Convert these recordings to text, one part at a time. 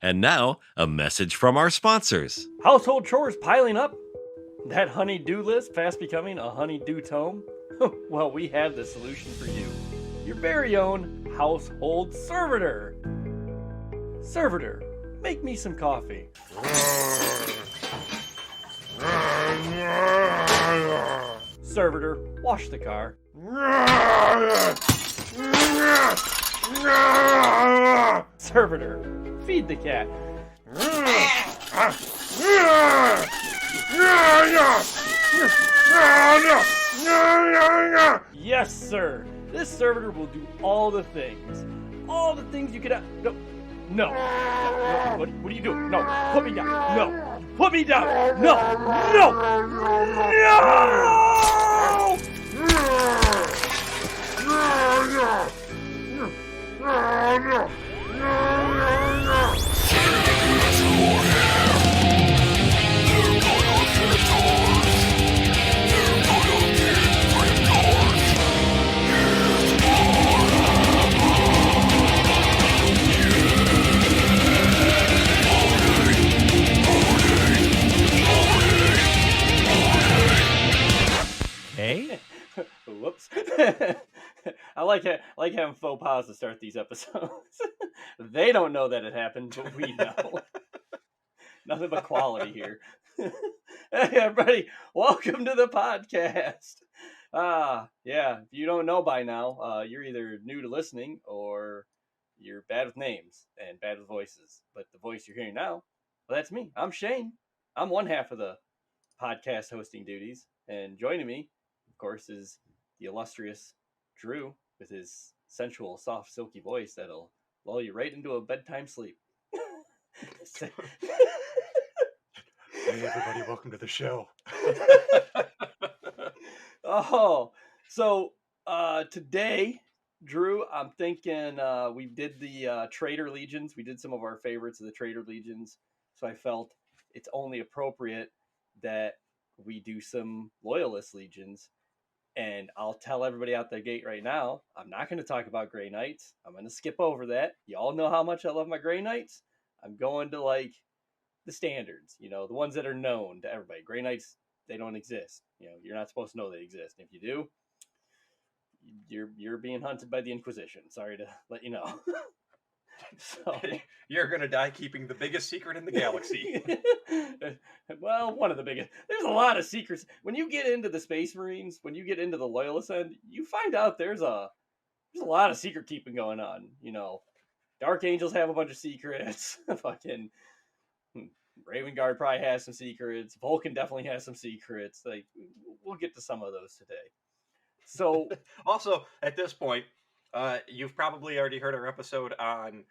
And now, a message from our sponsors. Household chores piling up? That honey-do list fast becoming a honey-do tome? Well, we have the solution for you. Your very own household servitor. Servitor, make me some coffee. Servitor, wash the car. Servitor, feed the cat. Yes, sir. This servitor will do all the things. All the things you could have. No. What are you doing? No. Put me down. No. Put me down. No. Hey? Whoops. I like having faux pas to start these episodes. They don't know that it happened, but we know. Nothing but quality here. Hey, everybody, welcome to the podcast. If you don't know by now, you're either new to listening or you're bad with names and bad with voices. But the voice you're hearing now, well, that's me. I'm Shane. I'm one half of the podcast hosting duties. And joining me, of course, is the illustrious Drew with his sensual, soft, silky voice that'll lull you right into a bedtime sleep. Hey everybody, welcome to the show. Today, Drew, I'm thinking we did the Trader Legions. We did some of our favorites of the Trader Legions. So I felt it's only appropriate that we do some Loyalist Legions. And I'll tell everybody out the gate right now, I'm not going to talk about Grey Knights. I'm going to skip over that. You all know how much I love my Grey Knights. I'm going to like the standards, the ones that are known to everybody. Grey Knights, they don't exist. You're not supposed to know they exist. And if you do, you're being hunted by the Inquisition. Sorry to let you know. So You're gonna die keeping the biggest secret in the galaxy. Well, one of the biggest. There's a lot of secrets. When you get into the Space Marines, when you get into the Loyalist end, you find out there's a lot of secret keeping going on. Dark Angels have a bunch of secrets. Fucking Raven Guard probably has some secrets. Vulcan definitely has some secrets. Like, we'll get to some of those today. So, also, at this point, you've probably already heard our episode on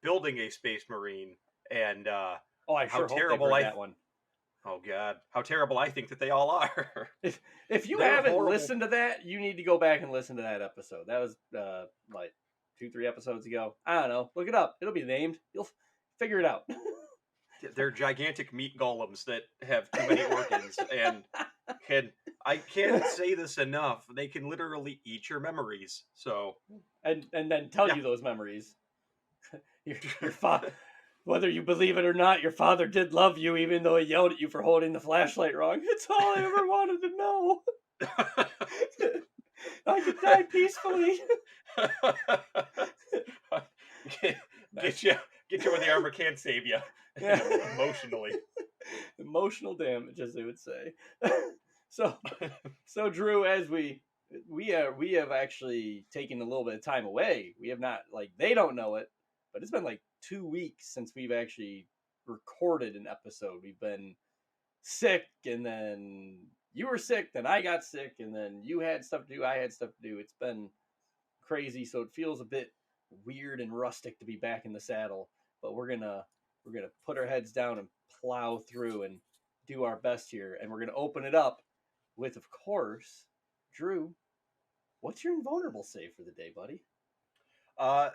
building a Space Marine and I how sure terrible hope that one. Oh God, how terrible I think that they all are. If you They're haven't horrible. listened to that, you need to go back and listen to that episode. That was like 2-3 episodes ago. I don't know. Look it up. It'll be named. You'll figure it out. They're gigantic meat golems that have too many organs, and I can't say this enough. They can literally eat your memories. So and then tell you those memories. Your father, whether you believe it or not, your father did love you, even though he yelled at you for holding the flashlight wrong. It's all I ever wanted to know. I could die peacefully. Get you where the armor can't save you. Yeah. Emotionally. Emotional damage, as they would say. So Drew, as we have actually taken a little bit of time away. We have not, they don't know it, but it's been 2 weeks since we've actually recorded an episode. We've been sick, and then you were sick, then I got sick, and then you had stuff to do, I had stuff to do. It's been crazy, so it feels a bit weird and rustic to be back in the saddle, but we're gonna put our heads down and plow through and do our best here, and we're gonna open it up with, of course, Drew, what's your invulnerable save for the day, buddy?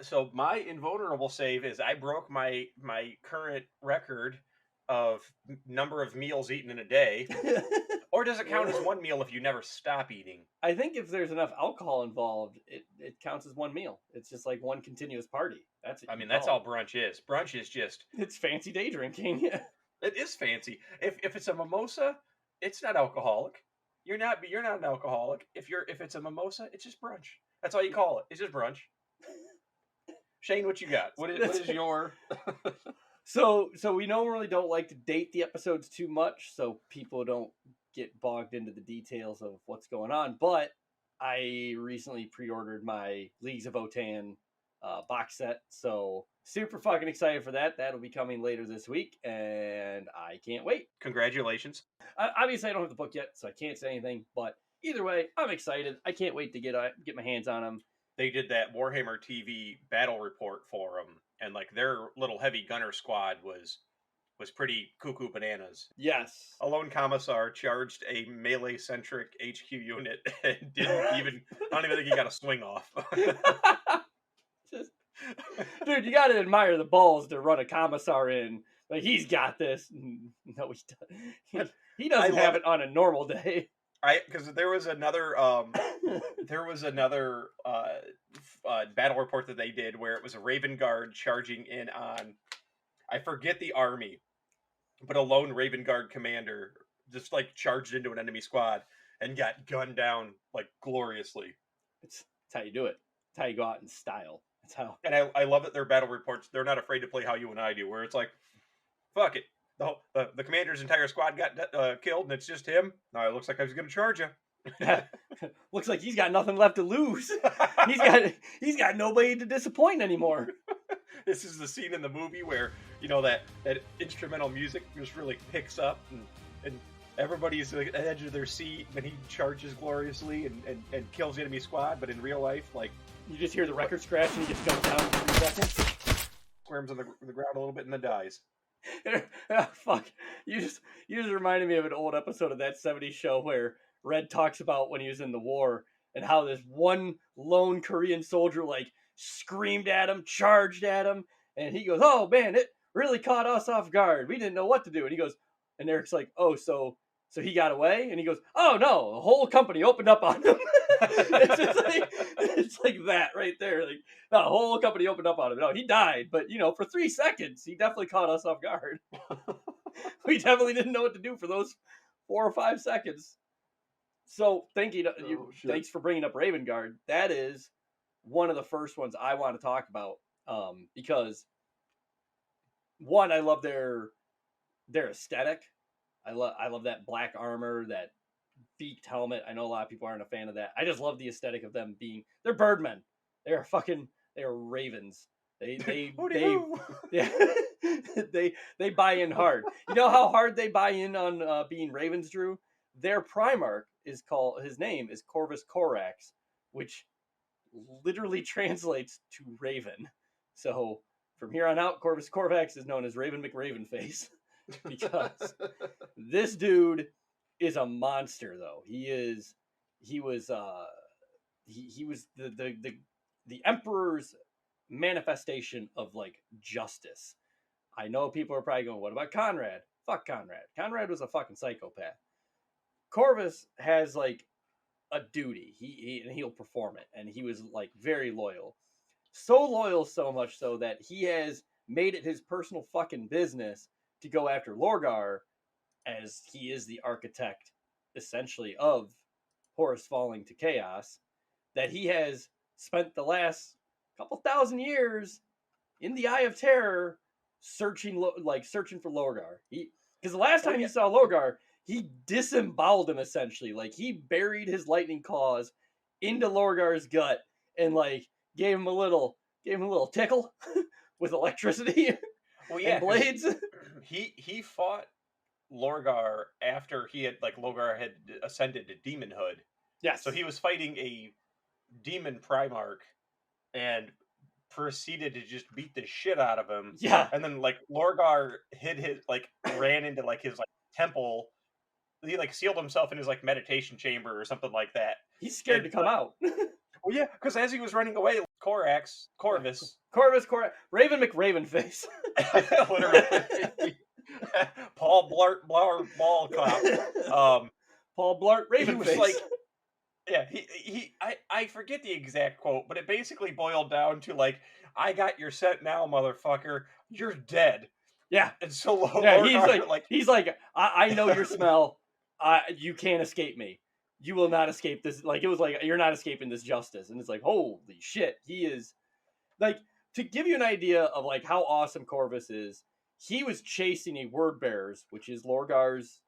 So my invulnerable save is I broke my current record of number of meals eaten in a day. Or does it count as one meal if you never stop eating? I think if there's enough alcohol involved, it counts as one meal. It's just like one continuous party. That's all brunch is. Brunch is just It's fancy day drinking. it is fancy. If it's a mimosa, it's not alcoholic. You're not an alcoholic. If it's a mimosa, it's just brunch. That's all you call it. It's just brunch. Shane, what you got? What is your So we normally don't like to date the episodes too much, so people don't get bogged into the details of what's going on. But I recently pre-ordered my Leagues of Votan box set, so super fucking excited for that. That'll be coming later this week, and I can't wait. congratulations? Obviously, I don't have the book yet, so I can't say anything. But either way, I'm excited. I can't wait to get my hands on them. They did that Warhammer TV battle report for them, and like their little heavy gunner squad was pretty cuckoo bananas. Yes. A lone commissar charged a melee centric HQ unit and I don't even think he got a swing off. Dude, you gotta admire the balls to run a commissar in. Like, he's got this. No, he doesn't have it on a normal day. Because there was another battle report that they did where it was a Raven Guard charging in on, I forget the army, but a lone Raven Guard commander just like charged into an enemy squad and got gunned down like gloriously. It's how you do it. It's how you go out in style. That's how. And I love that their battle reports, they're not afraid to play how you and I do, where it's like, fuck it. The commander's entire squad got killed, and it's just him. It looks like I was going to charge you. Looks like he's got nothing left to lose. He's got nobody to disappoint anymore. This is the scene in the movie where that instrumental music just really picks up, and everybody's like, at the edge of their seat, and he charges gloriously and kills the enemy squad. But in real life, like, you just hear the record scratch, and he gets gunned down in 3 seconds. Squirms on the ground a little bit and then dies. Oh, fuck. You just reminded me of an old episode of that 70s show where Red talks about when he was in the war and how this one lone Korean soldier like screamed at him, charged at him, and he goes, "Oh man, it really caught us off guard. We didn't know what to do." And he goes, and Eric's like, "Oh, so he got away?" And he goes, "Oh no, the whole company opened up on him." it's like that right there. Like, no, the whole company opened up on him. No, he died, but for 3 seconds, he definitely caught us off guard. We definitely didn't know what to do for those 4 or 5 seconds. So thanks for bringing up Raven Guard. That is one of the first ones I want to talk about, because one, I love their aesthetic. I love that black armor, that beaked helmet. I know a lot of people aren't a fan of that. I just love the aesthetic of them they're birdmen. They're ravens. They buy in hard. You know how hard they buy in on being ravens, Drew? Their Primarch his name is Corvus Corax, which literally translates to raven. So from here on out, Corvus Corax is known as Raven McRavenface, because this dude is a monster, though. He was the Emperor's manifestation of like justice. I know people are probably going, "What about Conrad?" Fuck Conrad. Conrad was a fucking psychopath. Corvus has like a duty. He'll perform it, and he was like very loyal. So loyal, so much so that he has made it his personal fucking business to go after Lorgar, as he is the architect, essentially, of Horus falling to chaos, that he has spent the last couple thousand years in the Eye of Terror searching for Lorgar. Because the last time you saw Lorgar, he disemboweled him, essentially. Like, he buried his lightning claws into Lorgar's gut and like gave him a little tickle with electricity. Well, yeah, and blades. He fought Lorgar after Lorgar had ascended to demonhood. Yeah. So he was fighting a demon Primarch and proceeded to just beat the shit out of him. Yeah. And then Lorgar ran into his temple. He sealed himself in his meditation chamber or something like that. He's scared to come out. Well, yeah, because as he was running away, Corvus, Raven McRavenface. Literally. Paul Blart Ball Cop. Paul Blart Ravenface. I forget the exact quote, but it basically boiled down to I got your scent now, motherfucker. You're dead. Yeah. And so Yeah, Lorgar, he's like, I know your smell. You can't escape me. You will not escape this. Like, it was like, you're not escaping this justice. And it's like, holy shit. He is, like, to give you an idea of, like, how awesome Corvus is, he was chasing a word bearers, which is Lorgar's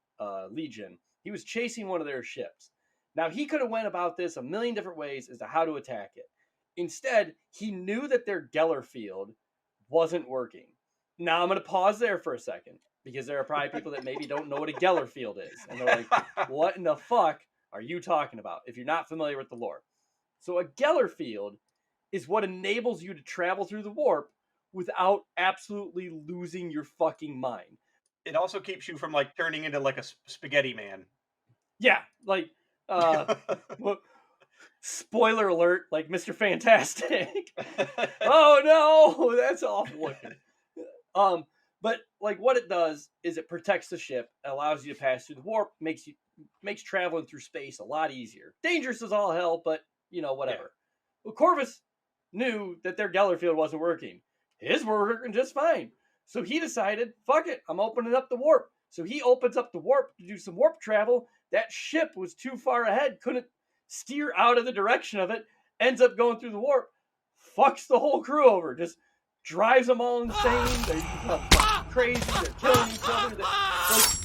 legion. He was chasing one of their ships. Now, he could have went about this a million different ways as to how to attack it. Instead, he knew that their Geller field wasn't working. Now, I'm going to pause there for a second, because there are probably people that maybe don't know what a Geller field is. And they're like, what in the fuck are you talking about if you're not familiar with the lore? So a Geller field is what enables you to travel through the warp without absolutely losing your fucking mind. It also keeps you from like turning into like a spaghetti man. Yeah, like spoiler alert, like Mr. Fantastic. Oh no, that's awful looking. But like what it does is it protects the ship, allows you to pass through the warp, makes traveling through space a lot easier. Dangerous as all hell, but you know, whatever. Yeah. Well, Corvus knew that their Geller field wasn't working. His were working just fine. So he decided, fuck it, I'm opening up the warp. So he opens up the warp to do some warp travel. That ship was too far ahead, couldn't steer out of the direction of it, ends up going through the warp, fucks the whole crew over, just drives them all insane. They become crazy, they're killing each other,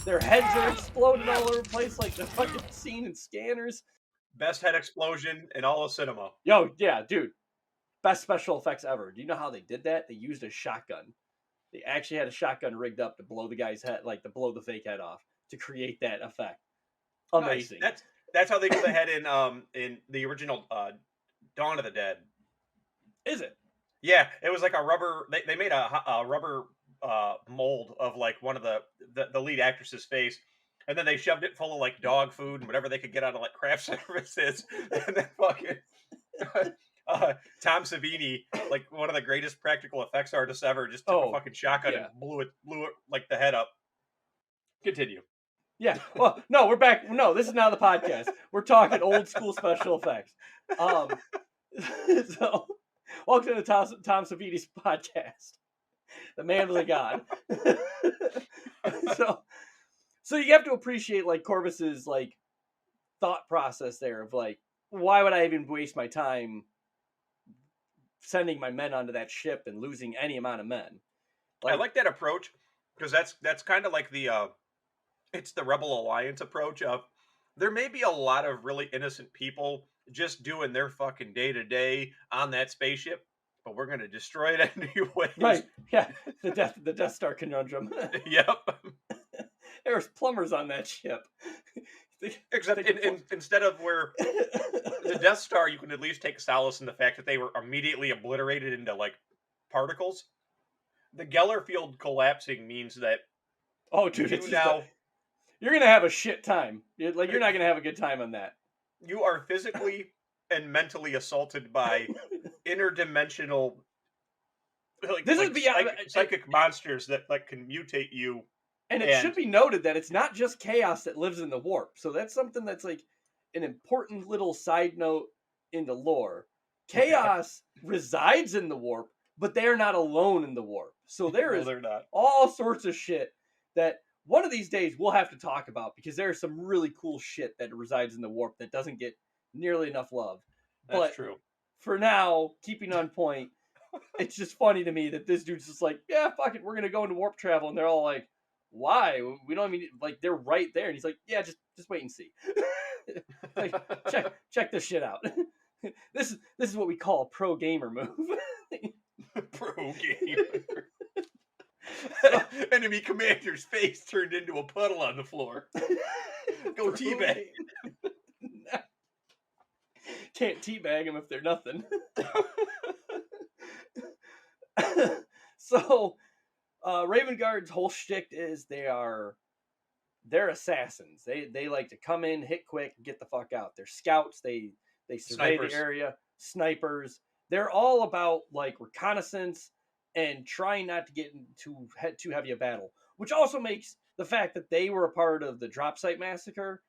their heads are exploding all over the place like the fucking scene in Scanners. Best head explosion in all of cinema. Yo, yeah, dude. Best special effects ever. Do you know how they did that? They used a shotgun. They actually had a shotgun rigged up to blow the guy's head, like to blow the fake head off, to create that effect. Amazing. Nice. That's how they do the head in the original Dawn of the Dead. Is it? Yeah, it was like a rubber. They made a rubber mold of like one of the lead actress's face, and then they shoved it full of like dog food and whatever they could get out of like craft services, and then fucking. Tom Savini, like one of the greatest practical effects artists ever, just took a fucking shotgun and blew it like the head up. Continue. Yeah. Well, no, we're back. No, this is now the podcast. We're talking old school special effects. So, welcome to the Tom Savini's podcast. The man was a god. So you have to appreciate like Corvus's like thought process there of like, why would I even waste my time sending my men onto that ship and losing any amount of men? I like that approach because that's kind of like it's the Rebel Alliance approach of there may be a lot of really innocent people just doing their fucking day-to-day on that spaceship, but we're going to destroy it anyways. Right. Yeah. The Death Star conundrum. Yep. There's plumbers on that ship. Except instead of where the Death Star, you can at least take solace in the fact that they were immediately obliterated into like particles. The Geller field collapsing means that dude, you're gonna have a shit time. You're not gonna have a good time on that. You are physically and mentally assaulted by interdimensional, psychic monsters that like can mutate you. And it should be noted that it's not just chaos that lives in the warp. So that's something that's like an important little side note in the lore. Chaos resides in the warp, but they're not alone in the warp. So there is all sorts of shit that one of these days we'll have to talk about because there's some really cool shit that resides in the warp that doesn't get nearly enough love. That's true. For now, keeping on point, it's just funny to me that this dude's just like, yeah, fuck it, we're going to go into warp travel. And they're all like, why? We don't even like they're right there. And he's like, yeah, just wait and see. Like, check this shit out. This is what we call a pro gamer move. Pro gamer. Enemy commander's face turned into a puddle on the floor. Go teabag. Can't teabag them if they're nothing. So Raven Guard's whole shtick is they're assassins. They like to come in, hit quick, get the fuck out. They're scouts. They survey the area. Snipers. They're all about like reconnaissance and trying not to get into too heavy a battle, which also makes the fact that they were a part of the drop site massacre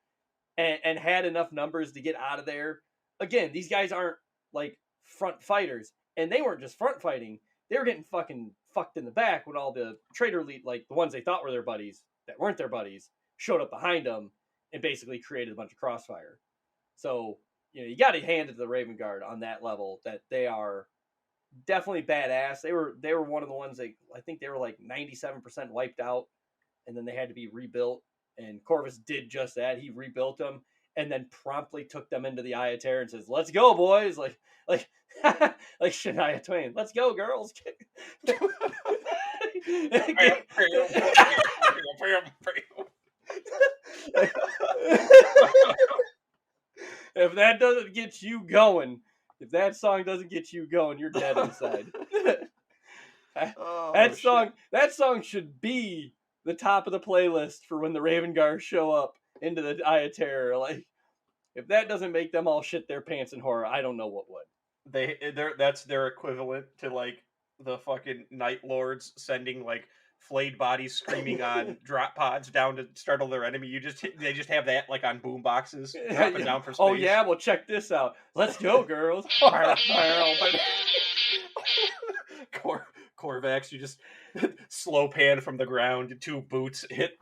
and had enough numbers to get out of there. Again, these guys aren't like front fighters, and they weren't just front fighting. they were getting fucking fucked in the back when all the traitor elite, like the ones they thought were their buddies that weren't their buddies, showed up behind them and basically created a bunch of crossfire. So, you got to hand it to the Raven Guard on that level, that they are definitely badass. They were one of the ones that I think they were like 97% wiped out, and then they had to be rebuilt. And Corvus did just that. He rebuilt them and then promptly took them into the Eye of Terror and says, "Let's go, boys!" Like Shania Twain. "Let's go, girls!" If that doesn't get you going, if that song doesn't get you going, you're dead inside. That song should be the top of the playlist for when the Raven Guard show up into the Eye of Terror. Like, if that doesn't make them all shit their pants in horror, I don't know what would. That's their equivalent to like the fucking Night Lords sending like flayed bodies screaming on drop pods down to startle their enemy. They just have that like on boom boxes dropping down for space. Oh yeah, well check this out. Let's go, girls. Corvax, you just slow pan from the ground, 2 boots hit.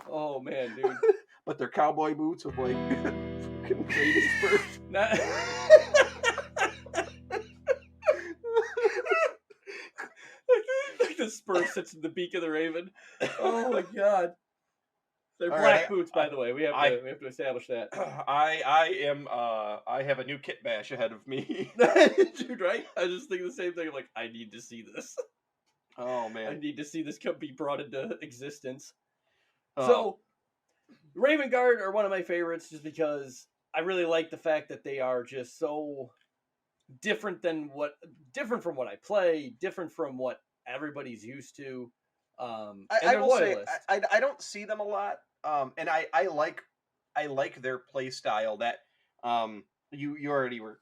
Oh man, dude. But they're cowboy boots with like fucking crazy spurs. Like the spur sits in the beak of the Raven. Oh my god. They're All black right, boots, by the way. We have to establish that. I have a new kit bash ahead of me. Dude, right? I just think the same thing. I'm like, I need to see this. Oh man. I need to see this be brought into existence. So Raven Guard are one of my favorites just because I really like the fact that they are just so different from what I play, different from what everybody's used to. I will say I don't see them a lot. And I like their play style that you already were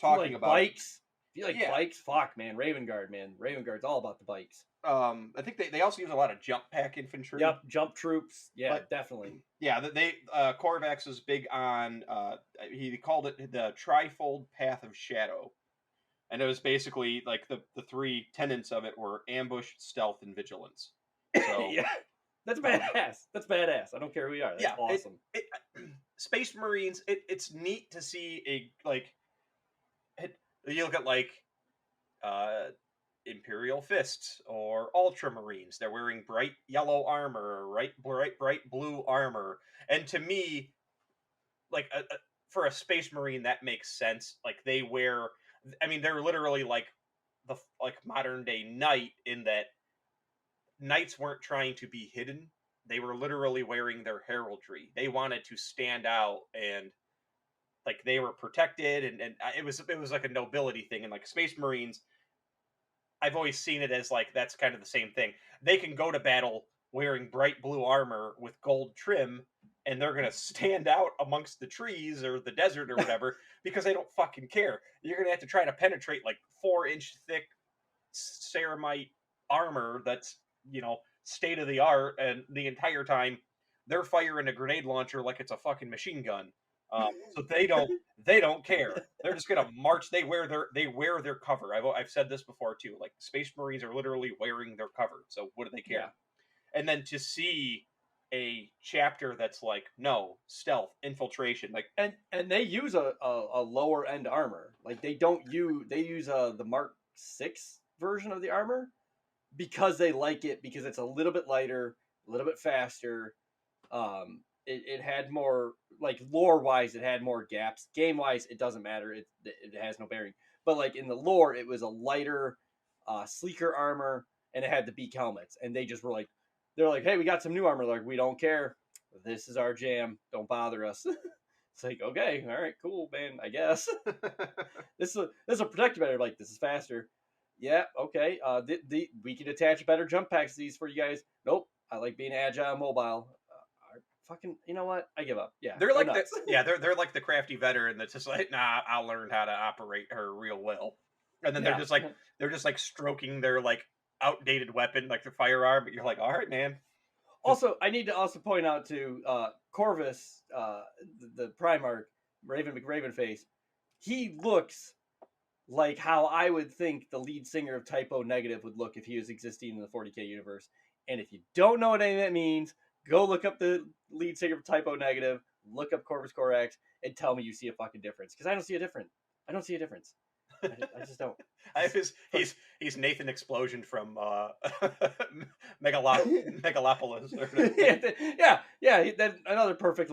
talking about. Bikes. If you like bikes, fuck man, Raven Guard's all about the bikes. I think they also use a lot of jump pack infantry. Yep, jump troops. Yeah, definitely. Yeah, Corvax is big on he called it the trifold path of shadow. And it was basically like the 3 tenets of it were ambush, stealth, and vigilance. So yeah. That's badass. That's badass. I don't care who you are. That's awesome. Space Marines, it's neat to see you look at like Imperial Fists or Ultramarines. They're wearing bright yellow armor, bright blue armor. And to me, like for a Space Marine, that makes sense. Like they're literally like the modern day knight, in that knights weren't trying to be hidden. They were literally wearing their heraldry. They wanted to stand out, and like they were protected, and it was like a nobility thing. And like Space Marines, I've always seen it as like that's kind of the same thing. They can go to battle wearing bright blue armor with gold trim, and they're gonna stand out amongst the trees or the desert or whatever because they don't fucking care. You're gonna have to try to penetrate like 4-inch thick ceramite armor that's state of the art, and the entire time they're firing a grenade launcher like it's a fucking machine gun. So they don't care. They're just gonna march. They wear their cover. I've said this before too. Like Space Marines are literally wearing their cover. So what do they care? Yeah. And then to see a chapter that's like stealth, infiltration, like and they use a lower end armor. Like they use the Mark 6 version of the armor because they like it, because it's a little bit lighter, a little bit faster. It had more, like lore wise, it had more gaps. Game wise, it doesn't matter. It has no bearing. But like in the lore, it was a lighter, sleeker armor, and it had the beak helmets. And they just were like, they're like, hey, we got some new armor. Like, we don't care. This is our jam. Don't bother us. It's like, okay, all right, cool, man. I guess this is a protective better. Like, this is faster. Yeah, okay. We can attach better jump packs to these for you guys. Nope. I like being agile and mobile. Fucking, you know what? I give up. Yeah, they're like they're like the crafty veteran that's just like, nah, I'll learn how to operate her real well. And then they're just like stroking their like outdated weapon, like their firearm. But you're like, all right, man. Also, I need to also point out to Corvus, the Primarch, Ravenface. He looks like how I would think the lead singer of Typo Negative would look if he was existing in the 40K universe. And if you don't know what any of that means, go look up the lead singer of Typo Negative, look up Corvus Corax, and tell me you see a fucking difference. Because I don't see a difference. I don't see a difference. I just don't. He's Nathan Explosion from Megalopolis. That's another perfect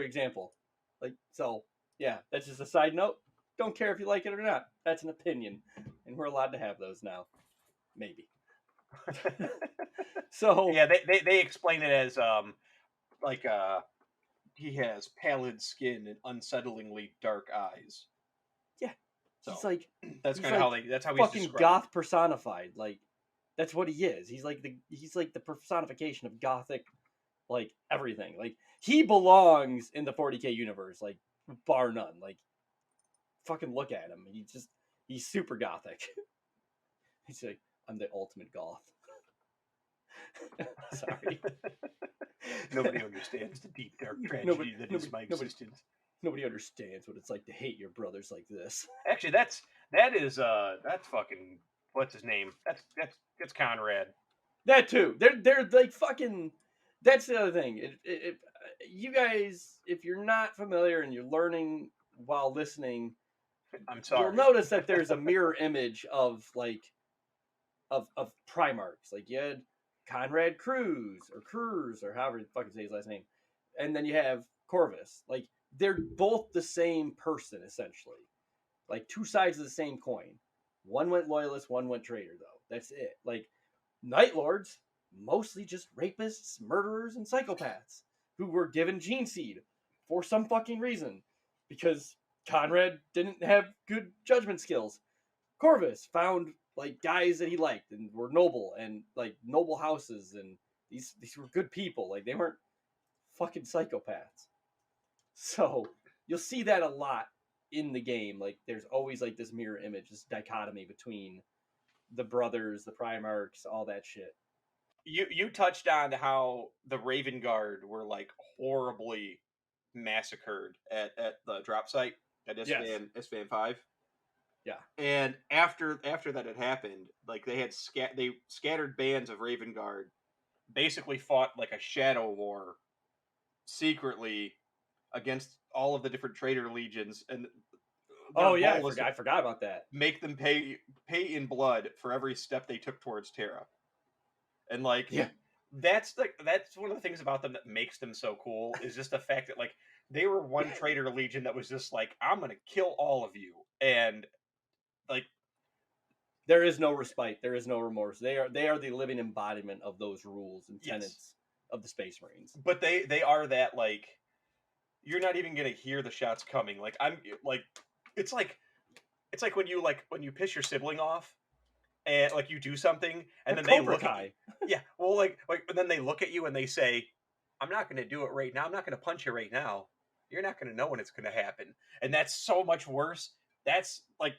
example. Like, so yeah, that's just a side note. Don't care if you like it or not. That's an opinion, and we're allowed to have those now. Maybe. So yeah, they explain it as he has pallid skin and unsettlingly dark eyes. Yeah, so he's like that's kind of like that's how he's fucking described. goth personified. Like that's what he is. He's like the personification of gothic, like everything. Like he belongs in the 40K universe, like bar none. Like fucking look at him. He's super gothic. He's like, I'm the ultimate goth. Sorry. Nobody understands the deep dark tragedy that is my existence. Nobody understands what it's like to hate your brothers like this. Actually, that's fucking, what's his name? That's Conrad. That too. They're like fucking. That's the other thing. You guys, if you're not familiar and you're learning while listening, I'm sorry. You'll notice that there's a mirror image of of Primarchs. Like you had Conrad Cruz or however you fucking say his last name, and then you have Corvus. Like they're both the same person essentially, like two sides of the same coin. One went loyalist, one went traitor though. That's it. Like Night Lords, mostly just rapists, murderers, and psychopaths who were given Gene Seed for some fucking reason because Conrad didn't have good judgment skills. Corvus found like guys that he liked and were noble and like noble houses, and these were good people. Like they weren't fucking psychopaths. So you'll see that a lot in the game. Like there's always like this mirror image, this dichotomy between the brothers, the Primarchs, all that shit. You touched on how the Raven Guard were like horribly massacred at the drop site at Isfahan 5. Yeah. And after that had happened, like they had scattered bands of Raven Guard basically fought like a shadow war secretly against all of the different traitor legions, and I forgot about that. Make them pay in blood for every step they took towards Terra. And like that's one of the things about them that makes them so cool is just the fact that like they were one traitor legion that was just like, I'm gonna kill all of you, and like there is no respite, there is no remorse. They are the living embodiment of those rules and tenets of the Space Marines. But they are that, like, you're not even gonna hear the shots coming. Like I'm like it's like when you piss your sibling off and like you do something and then they look at you. And then they look at you and they say, I'm not gonna do it right now, I'm not gonna punch you right now, you're not gonna know when it's gonna happen. And that's so much worse. That's like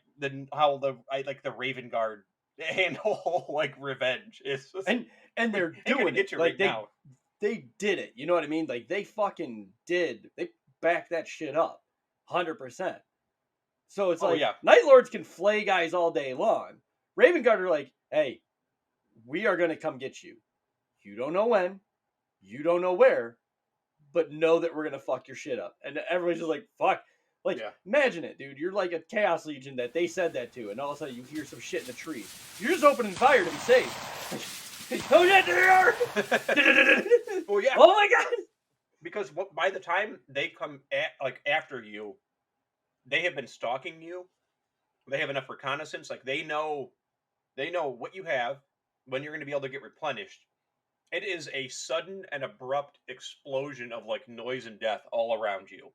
how the Raven Guard handle like revenge. It's just, and they're doing it. Like they did it. You know what I mean? Like they fucking did. They backed that shit up, 100%. So it's Night Lords can flay guys all day long. Raven Guard are like, hey, we are gonna come get you. You don't know when, you don't know where, but know that we're gonna fuck your shit up. And everybody's just like, fuck. Like, imagine it, dude. You're like a Chaos Legion that they said that to, and all of a sudden you hear some shit in the tree. You're just opening fire to be safe. Oh, yeah, there they are! Well, yeah. Oh, my God! Because by the time they come after you, they have been stalking you. They have enough reconnaissance. Like, they know what you have, when you're going to be able to get replenished. It is a sudden and abrupt explosion of, like, noise and death all around you.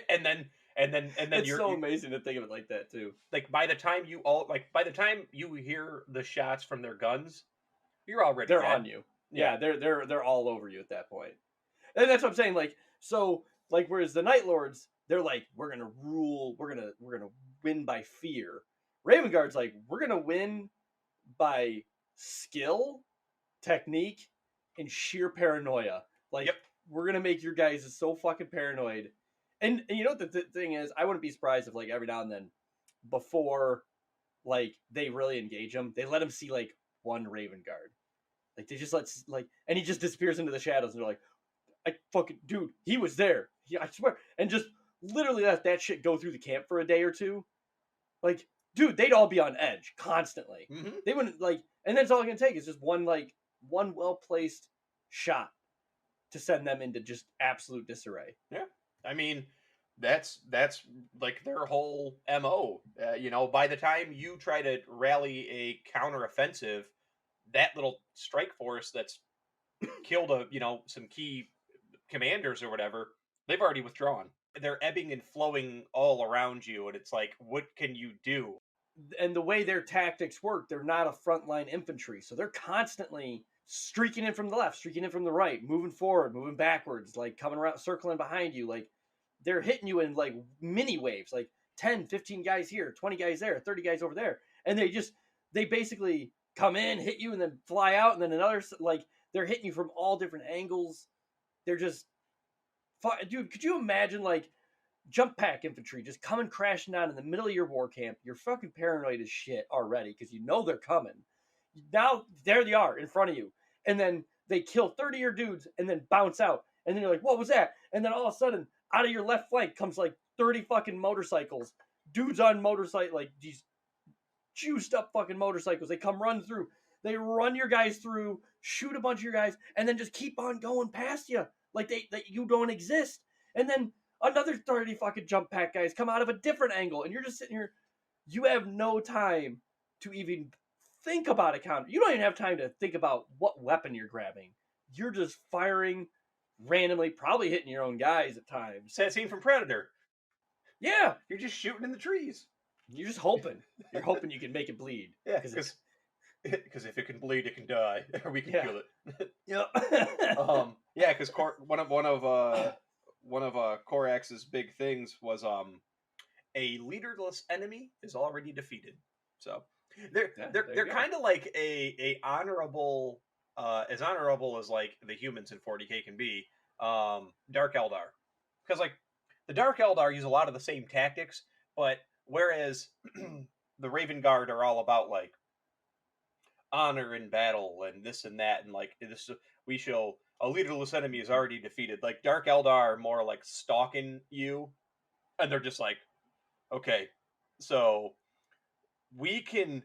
and then it's so amazing to think of it like that too. Like by the time you hear the shots from their guns, you're already they're dead. On you. Yeah, they're all over you at that point. And that's what I'm saying. Like so, like whereas the Night Lords, they're like, we're gonna rule, we're gonna win by fear. Raven Guard's like, we're gonna win by skill, technique, and sheer paranoia. Like we're gonna make your guys so fucking paranoid. And you know what the thing is? I wouldn't be surprised if like every now and then before like they really engage him. They let him see like one Raven Guard. Like they just and he just disappears into the shadows, and they're like, I fucking dude, he was there. I swear, and just literally let that shit go through the camp for a day or two. Like, dude, they'd all be on edge constantly. Mm-hmm. They wouldn't and that's all it's gonna take is just one well placed shot to send them into just absolute disarray. Yeah, I mean, that's like their whole MO. By the time you try to rally a counteroffensive, that little strike force that's killed some key commanders or whatever, they've already withdrawn. They're ebbing and flowing all around you, and it's like, what can you do? And the way their tactics work, they're not a frontline infantry, so they're constantly streaking in from the left, streaking in from the right, moving forward, moving backwards, like coming around, circling behind you. Like they're hitting you in like mini waves, like 10, 15 guys here, 20 guys there, 30 guys over there. And they basically come in, hit you, and then fly out, and then another, like they're hitting you from all different angles. They're just, dude, could you imagine like jump pack infantry just coming crashing down in the middle of your war camp? You're fucking paranoid as shit already because you know they're coming. Now there they are in front of you, and then they kill 30 of your dudes and then bounce out, and then you're like, what was that? And then all of a sudden out of your left flank comes like 30 fucking motorcycles, dudes on motorcycle, like these juiced up fucking motorcycles. They come run through, they run your guys through, shoot a bunch of your guys, and then just keep on going past you like that you don't exist. And then another 30 fucking jump pack guys come out of a different angle, and you're just sitting here. You have no time to even think about a counter. You don't even have time to think about what weapon you're grabbing. You're just firing randomly, probably hitting your own guys at times. That scene from Predator. Yeah, you're just shooting in the trees. You're just hoping. You're hoping you can make it bleed. Yeah, because if it can bleed, it can die, or we can kill it. Yeah. Yeah, because one of Corax's big things was a leaderless enemy is already defeated. So they're kind of like a honorable, as honorable as like the humans in 40K can be. Dark Eldar, because like the Dark Eldar use a lot of the same tactics, but whereas the Raven Guard are all about like honor in battle and this and that, and like this, we show a leaderless enemy is already defeated. Like Dark Eldar are more like stalking you, and they're just like, okay, so we can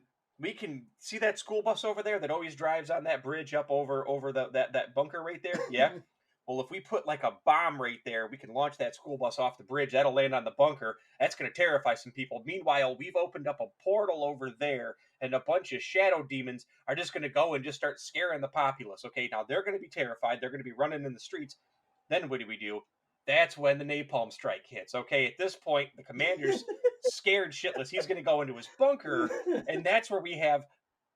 see that school bus over there that always drives on that bridge up over that bunker right there. Yeah. Well, if we put like a bomb right there, we can launch that school bus off the bridge. That'll land on the bunker. That's going to terrify some people. Meanwhile, we've opened up a portal over there, and a bunch of shadow demons are just going to go and just start scaring the populace. Okay, now they're going to be terrified. They're going to be running in the streets. Then what do? That's when the napalm strike hits. Okay, at this point, the commander's scared shitless. He's going to go into his bunker, and that's where we have,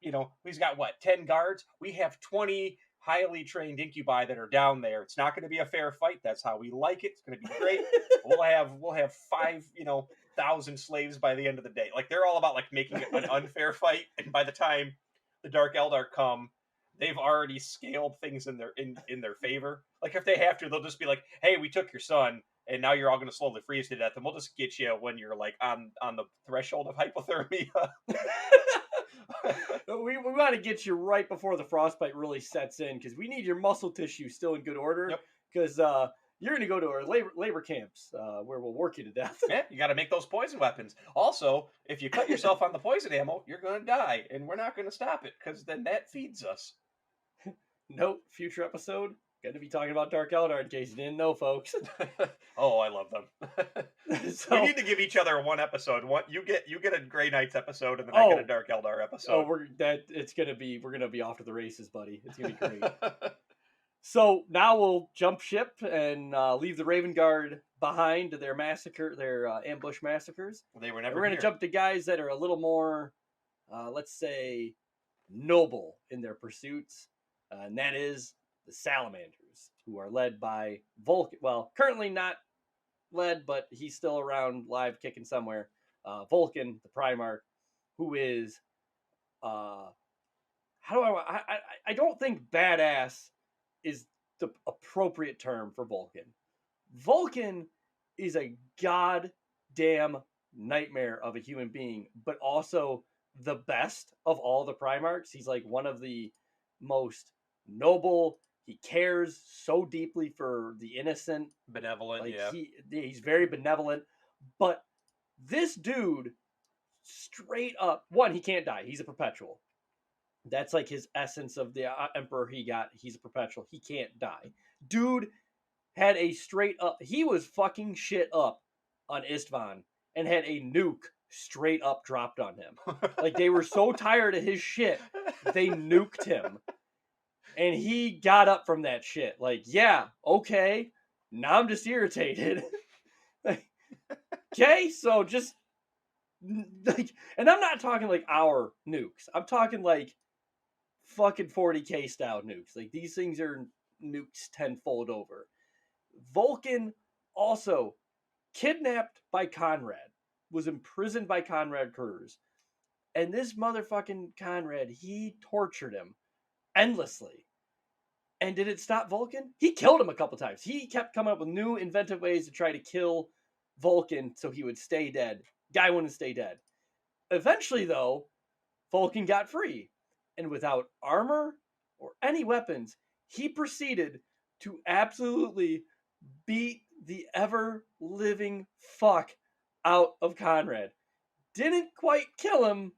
he's got, 10 guards? We have 20 highly trained incubi that are down there. It's not going to be a fair fight. That's how we like it. It's going to be great. We'll have 5,000 slaves by the end of the day. Like, they're all about like making it an unfair fight, and by the time the Dark Eldar come, they've already scaled things in their favor. Like, if they have to, they'll just be like, hey, we took your son, and now you're all going to slowly freeze to death, and we'll just get you when you're like on the threshold of hypothermia. We want to get you right before the frostbite really sets in, because we need your muscle tissue still in good order. Because you're going to go to our labor camps where we'll work you to death. Yeah, you got to make those poison weapons. Also, if you cut yourself on the poison ammo, you're going to die, and we're not going to stop it, because then that feeds us. Nope, future episode, going to be talking about Dark Eldar in case you didn't know, folks. Oh, I love them. So, we need to give each other one episode. You get a Grey Knights episode, and then I get a Dark Eldar episode. Oh, we're gonna be off to the races, buddy. It's gonna be great. So now we'll jump ship and leave the Raven Guard behind to their ambush massacres. They were never. We're gonna jump to guys that are a little more, let's say, noble in their pursuits, and that is the Salamanders, who are led by Vulcan. Well, currently not led, but he's still around, live, kicking somewhere. Vulcan, the Primarch, who is, I don't think badass is the appropriate term for Vulcan. Vulcan is a goddamn nightmare of a human being, but also the best of all the Primarchs. He's like one of the most noble. He cares so deeply for the innocent. Benevolent, Like yeah. he's very benevolent. But this dude, straight up, one, he can't die. He's a perpetual. That's like his essence of the emperor he got. He's a perpetual. He can't die. Dude had a straight up. He was fucking shit up on Istvan and had a nuke straight up dropped on him. Like they were so tired of his shit, they nuked him. And he got up from that shit. Like, yeah, okay. Now I'm just irritated. Okay, so just like, and I'm not talking like our nukes. I'm talking like fucking 40k style nukes. Like these things are nukes tenfold over. Vulcan also kidnapped by Conrad, was imprisoned by Conrad Kurz. And this motherfucking Conrad, he tortured him endlessly. And did it stop Vulcan? He killed him a couple times. He kept coming up with new inventive ways to try to kill Vulcan so he would stay dead. Guy wouldn't stay dead. Eventually, though, Vulcan got free. And without armor or any weapons, he proceeded to absolutely beat the ever-living fuck out of Conrad. Didn't quite kill him,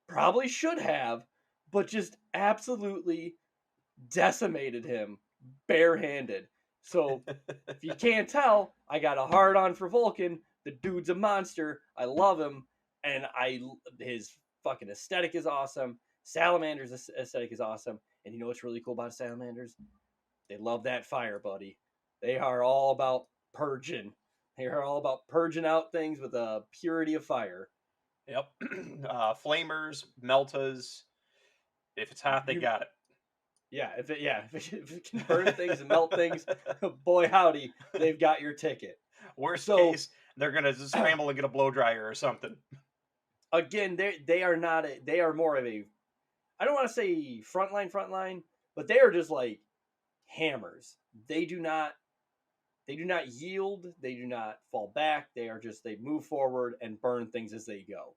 probably should have, but just absolutely decimated him barehanded. So if you can't tell, I got a hard on for Vulcan. The dude's a monster. I love him, and his fucking aesthetic is awesome. Salamander's aesthetic is awesome, and you know what's really cool about Salamanders? They love that fire, buddy. They are all about purging. They are all about purging out things with a purity of fire. Yep. Flamers, meltas. If it's hot, they got it. Yeah, if it can burn things and melt things, boy howdy, they've got your ticket. Worst case, they're gonna just scramble and get a blow dryer or something. Again, they are not they are more of a, I don't want to say frontline, but they are just like hammers. They do not yield. They do not fall back. They move forward and burn things as they go.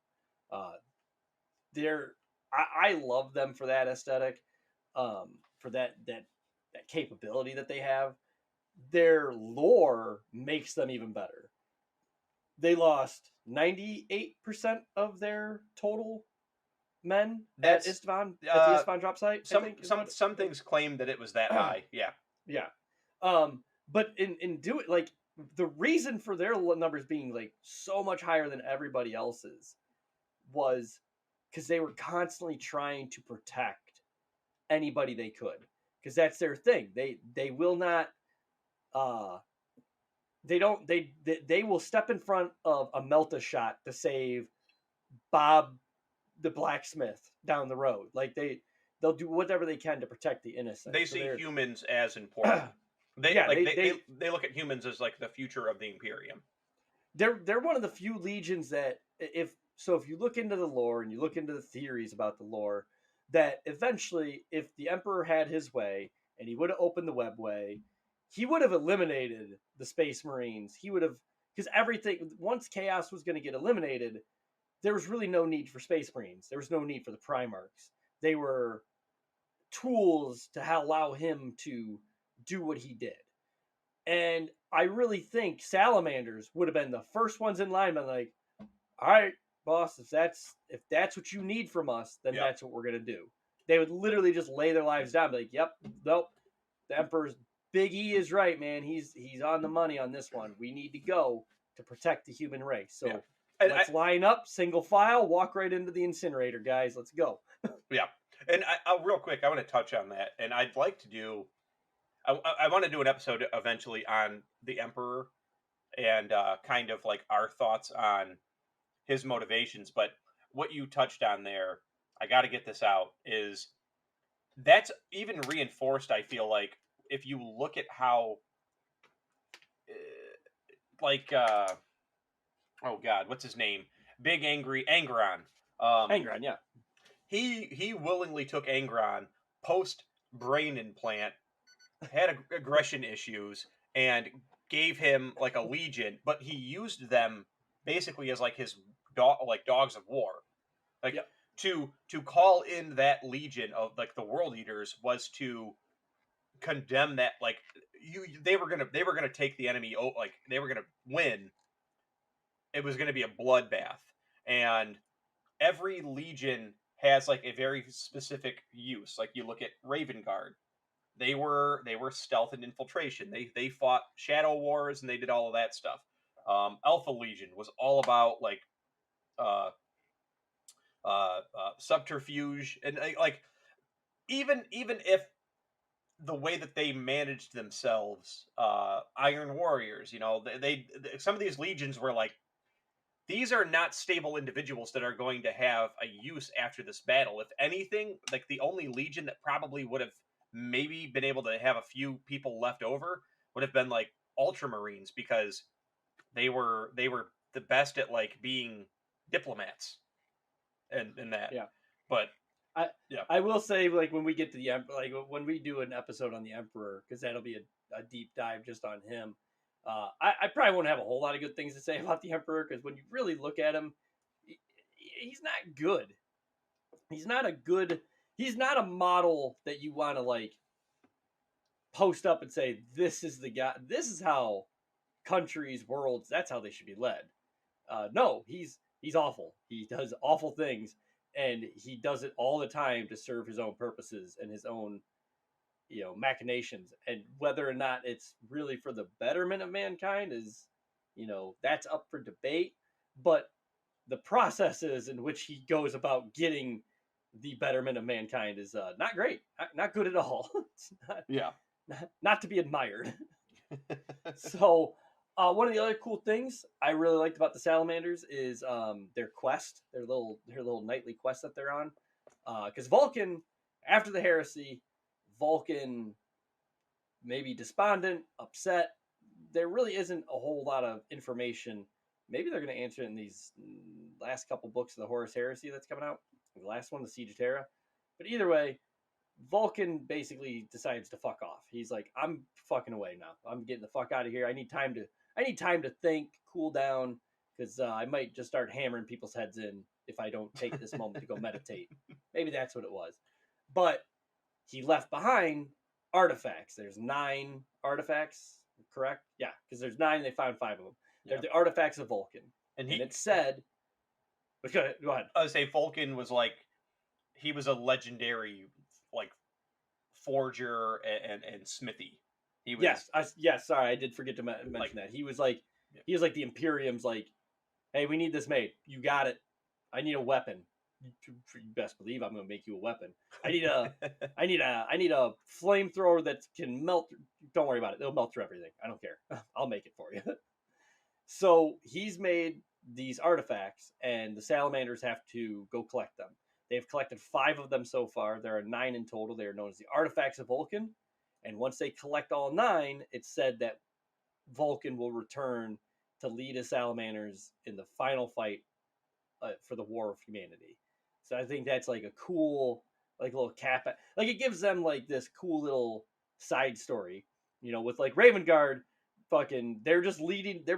I love them for that aesthetic, for that capability that they have. Their lore makes them even better. They lost 98% of their total men at the Istvan drop site. Some things claim that it was that high. Yeah. Yeah. But in do it, like, the reason for their numbers being like so much higher than everybody else's was because they were constantly trying to protect anybody they could, because that's their thing. They will not they will step in front of a melta shot to save Bob the blacksmith down the road. Like they'll do whatever they can to protect the innocent. They see humans as important. They look at humans as like the future of the Imperium. They're one of the few legions that if you look into the lore and you look into the theories about the lore, that eventually if the Emperor had his way and he would have opened the webway, he would have eliminated the Space Marines. He would have, because everything, once Chaos was going to get eliminated, there was really no need for Space Marines. There was no need for the Primarchs. They were tools to allow him to do what he did. And I really think Salamanders would have been the first ones in line, but like, all right, boss, if that's what you need from us, then that's what we're gonna do. They would literally just lay their lives down, be like, yep, nope, the Emperor's Big E is right, man. He's on the money on this one. We need to go to protect the human race. So let's line up, single file, walk right into the incinerator, guys. Let's go. Yeah. And I'll real quick, I want to touch on that. And I'd like to do, I want to do an episode eventually on the Emperor and kind of like our thoughts on his motivations. But what you touched on there, I got to get this out, is that's even reinforced, I feel like, if you look at how, oh God, what's his name? Big Angry Angron. Angron, yeah. He willingly took Angron post brain implant, had aggression issues, and gave him like a legion, but he used them basically as like his dogs of war. Like Yep. to call in that legion of like the World Eaters was to condemn that, like they were gonna take the enemy, like they were gonna win. It was gonna be a bloodbath, and every legion has like a very specific use. Like you look at Raven Guard, they were stealth and infiltration. They fought shadow wars and they did all of that stuff. Alpha Legion was all about like uh, subterfuge, and like even if the way that they managed themselves, Iron Warriors, you know, they some of these legions were like, these are not stable individuals that are going to have a use after this battle. If anything, like the only legion that probably would have maybe been able to have a few people left over would have been like Ultramarines, because they were the best at like being diplomats and that. Yeah. But I will say, like, when we get to the Emperor, like when we do an episode on the Emperor, because that'll be a deep dive just on him. I probably won't have a whole lot of good things to say about the Emperor, because when you really look at him, he's not good. He's not a model that you want to like post up and say, this is the guy, this is how countries, worlds, that's how they should be led. No, he's awful. He does awful things, and he does it all the time to serve his own purposes and his own, machinations. And whether or not it's really for the betterment of mankind is, that's up for debate. But the processes in which he goes about getting the betterment of mankind is not great, not good at all. It's not to be admired. So one of the other cool things I really liked about the Salamanders is their quest, their little nightly quest that they're on. Because Vulcan, after the heresy, Vulcan may be despondent, upset. There really isn't a whole lot of information. Maybe they're going to answer it in these last couple books of the Horus Heresy that's coming out. The last one, the Siege of Terra. But either way, Vulcan basically decides to fuck off. He's like, I'm fucking away now. I'm getting the fuck out of here. I need time to think, cool down, because I might just start hammering people's heads in if I don't take this moment to go meditate. Maybe that's what it was. But he left behind artifacts. There's 9 artifacts, correct? Yeah, because there's 9. They found 5 of them. Yeah. They're the artifacts of Vulcan. And it said... Go ahead. I would say Vulcan was like, he was a legendary like forger and smithy. He was, yes. Sorry, I did forget to mention that. He was like the Imperium's like, hey, we need this made. You got it. I need a weapon. You best believe I'm going to make you a weapon. I need a flamethrower that can melt. Don't worry about it. It'll melt through everything. I don't care. I'll make it for you. So he's made these artifacts, and the Salamanders have to go collect them. They've collected 5 of them so far. There are 9 in total. They are known as the Artifacts of Vulcan. And once they collect all 9, it's said that Vulcan will return to lead his Salamanders in the final fight for the War of Humanity. So I think that's like a cool, like little cap. Like it gives them like this cool little side story, with like Raven Guard. Fucking, they're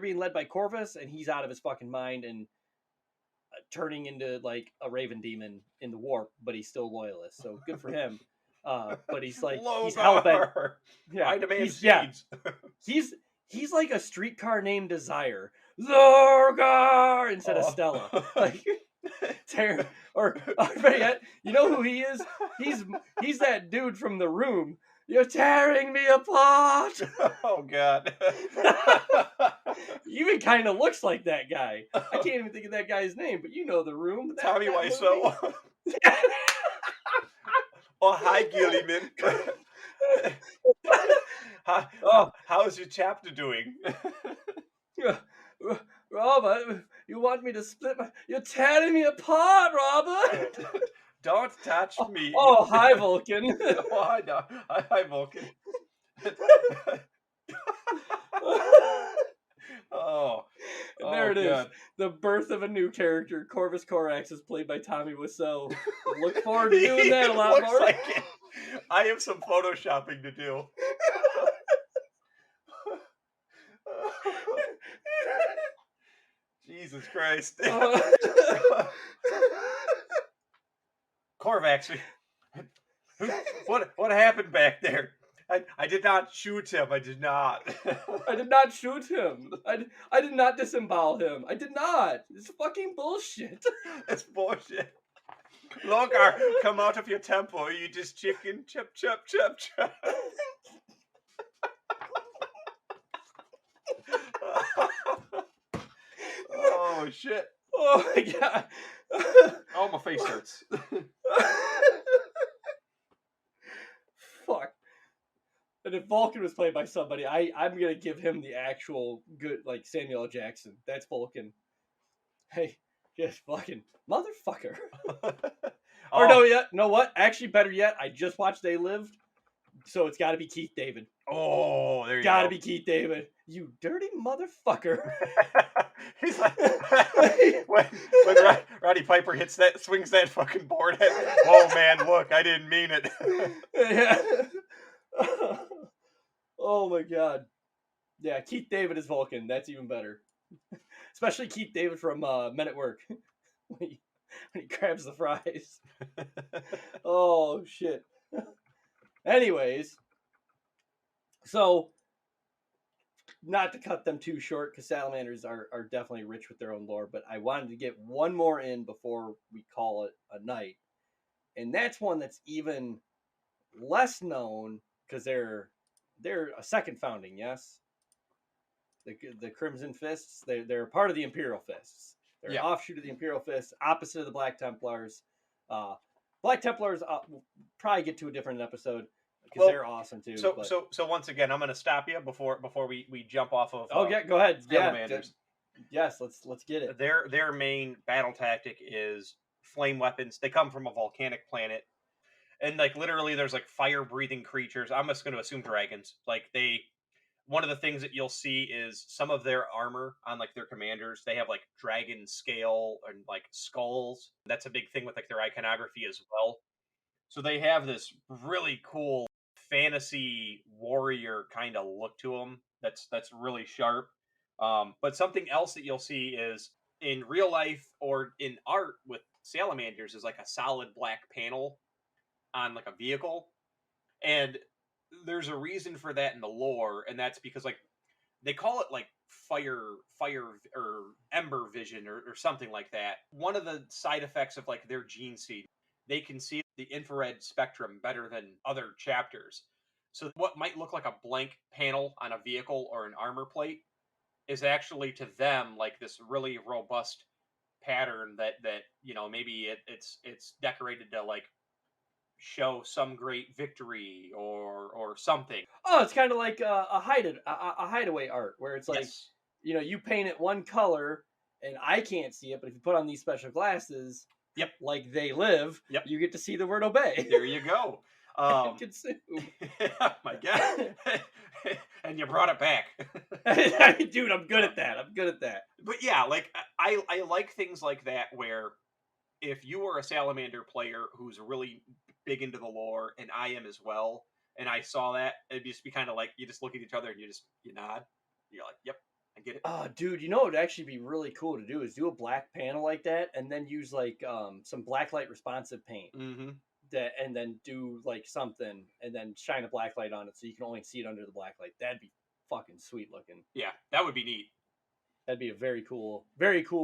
being led by Corvus, and he's out of his fucking mind and turning into like a Raven demon in the warp, but he's still loyalist. So good for him. But he's like, he's hell-bent. Yeah, I demand seeds. He's like a streetcar named Desire, Lorgar, instead of Stella. Like, or yet, you know who he is? He's that dude from The Room. You're tearing me apart. Oh God. He even kind of looks like that guy. I can't even think of that guy's name, but you know The Room. Tommy Wiseau. Oh, hi, Gilliman. How's your chapter doing? Robert, you want me to split my... You're tearing me apart, Robert. Don't touch me. Oh, hi, Vulcan. Hi, Vulcan. And there it is. The birth of a new character. Corvus Corax is played by Tommy Wiseau. Look forward to doing that a lot more. Like it. I have some photoshopping to do. Jesus Christ. Uh, Corvax, what happened back there? I did not shoot him. I did not. I did not shoot him. I did not disembowel him. I did not. It's fucking bullshit. It's bullshit. Logar, come out of your temple. You just chicken. Chop, chop, chop, chop. Oh, shit. Oh my god. Oh, my face hurts. Fuck. And if Vulcan was played by somebody, I'm gonna give him the actual good, like Samuel L. Jackson. That's Vulcan. Hey, just fucking motherfucker. Or no, yet, know what? Actually, better yet, I just watched They Lived, so it's got to be Keith David. Oh, there you Gotta go. be Keith David. You dirty motherfucker. He's like, when Roddy Piper swings that fucking board head. Oh man, look, I didn't mean it. Yeah. Oh my god. Yeah, Keith David is Vulcan. That's even better. Especially Keith David from Men at Work. when he grabs the fries. Oh shit. Anyways, so not to cut them too short, because salamanders are definitely rich with their own lore, but I wanted to get one more in before we call it a night. And that's one that's even less known, because they're a second founding, yes? The Crimson Fists, they're part of the Imperial Fists. They're an offshoot of the Imperial Fists, opposite of the Black Templars. Black Templars, we'll probably get to a different episode, because they're awesome too. So once again, I'm going to stop you before we jump off of. Yeah, go ahead. Salamanders. Yes, let's get it. Their main battle tactic is flame weapons. They come from a volcanic planet, and like literally, there's like fire breathing creatures. I'm just going to assume dragons. Like one of the things that you'll see is some of their armor on like their commanders. They have like dragon scale and like skulls. That's a big thing with like their iconography as well. So they have this really cool fantasy warrior kind of look to them. That's really sharp. But something else that you'll see is in real life or in art with salamanders is like a solid black panel on like a vehicle, and there's a reason for that in the lore, and that's because like they call it like fire or ember vision or something like that. One of the side effects of like their gene seed, they can see the infrared spectrum better than other chapters. So what might look like a blank panel on a vehicle or an armor plate is actually to them like this really robust pattern that maybe it's decorated to like show some great victory or something. Oh, it's kind of like a hideaway art, where it's like, Yes. You paint it one color and I can't see it, but if you put on these special glasses, Yep. like They Live, Yep. you get to see the word obey. There you go. Consume. Oh my god. And you brought it back. Dude, I'm good at that. But yeah, like I like things like that where if you are a salamander player who's really big into the lore, and I am as well, and I saw that, it'd just be kind of like you just look at each other and you nod. You're like, yep, I get it. Oh, dude, what would actually be really cool to do is do a black panel like that, and then use like some blacklight responsive paint. Mm-hmm. And then do like something, and then shine a black light on it so you can only see it under the black light. That'd be fucking sweet looking. Yeah, that would be neat. That'd be a very cool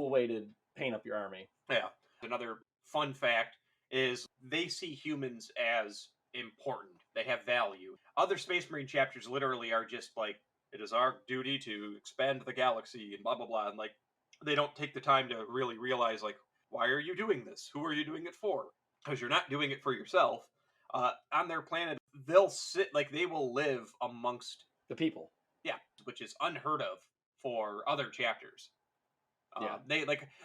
way to paint up your army. Yeah. Another fun fact is they see humans as important. They have value. Other Space Marine chapters literally are just like, it is our duty to expand the galaxy and blah, blah, blah. And like, they don't take the time to really realize like, why are you doing this? Who are you doing it for? Because you're not doing it for yourself. On their planet, they will live amongst the people. Yeah, which is unheard of for other chapters. Yeah,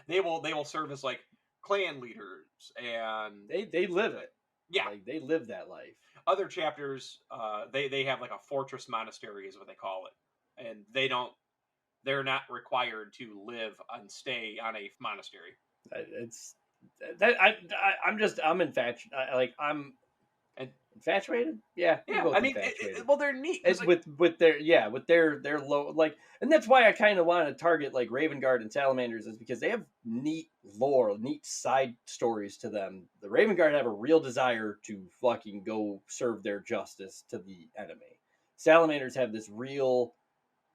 they will serve as like clan leaders, and they live it. Yeah, like they live that life. Other chapters, they have like a fortress monastery is what they call it, and they're not required to live and stay on a monastery. It's that I'm infatuated. Infatuated? Yeah, Yeah, both I mean, infatuated. well, they're neat. It's Like, with their low, like, and that's why I kind of want to target like Raven Guard and Salamanders, is because they have neat lore, neat side stories to them. The Raven Guard have a real desire to fucking go serve their justice to the enemy. Salamanders have this real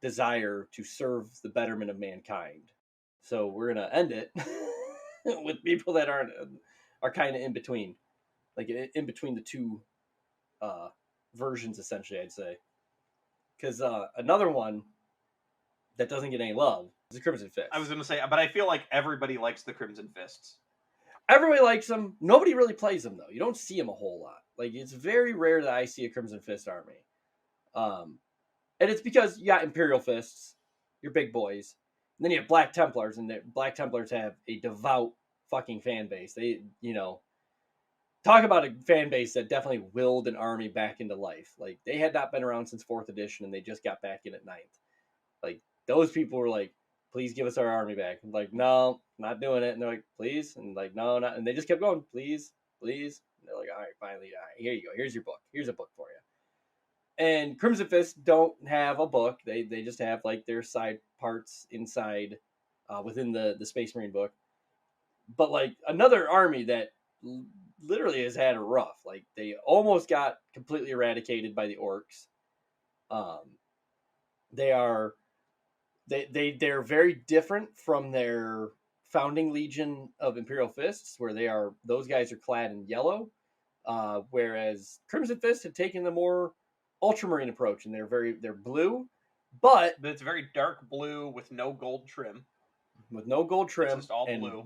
desire to serve the betterment of mankind. So we're gonna end it with people that are kind of in between, like in between the two uh, versions, essentially. I'd say, because another one that doesn't get any love is the Crimson Fist. I was going to say, but I feel like everybody likes the Crimson Fists. Everybody likes them. Nobody really plays them though. You don't see them a whole lot. Like, it's very rare that I see a Crimson Fist army. And it's because you got Imperial Fists, your big boys, and then you have Black Templars, and the Black Templars have a devout fucking fan base. They, talk about a fan base that definitely willed an army back into life. Like, they had not been around since 4th edition, and they just got back in at 9th. Like, those people were like, please give us our army back. I'm like, no, not doing it. And they're like, please. And like, no, not. And they just kept going, please, please. And they're like, all right, finally, all right, here you go. Here's your book. Here's a book for you. And Crimson Fist don't have a book. They just have like their side parts inside within the Space Marine book. But like another army that literally has had a rough. Like, they almost got completely eradicated by the orcs. They're very different from their founding legion of Imperial Fists, where those guys are clad in yellow, whereas Crimson Fist had taken the more ultramarine approach, and they're blue, but it's very dark blue with no gold trim. With no gold trim, it's just all and blue.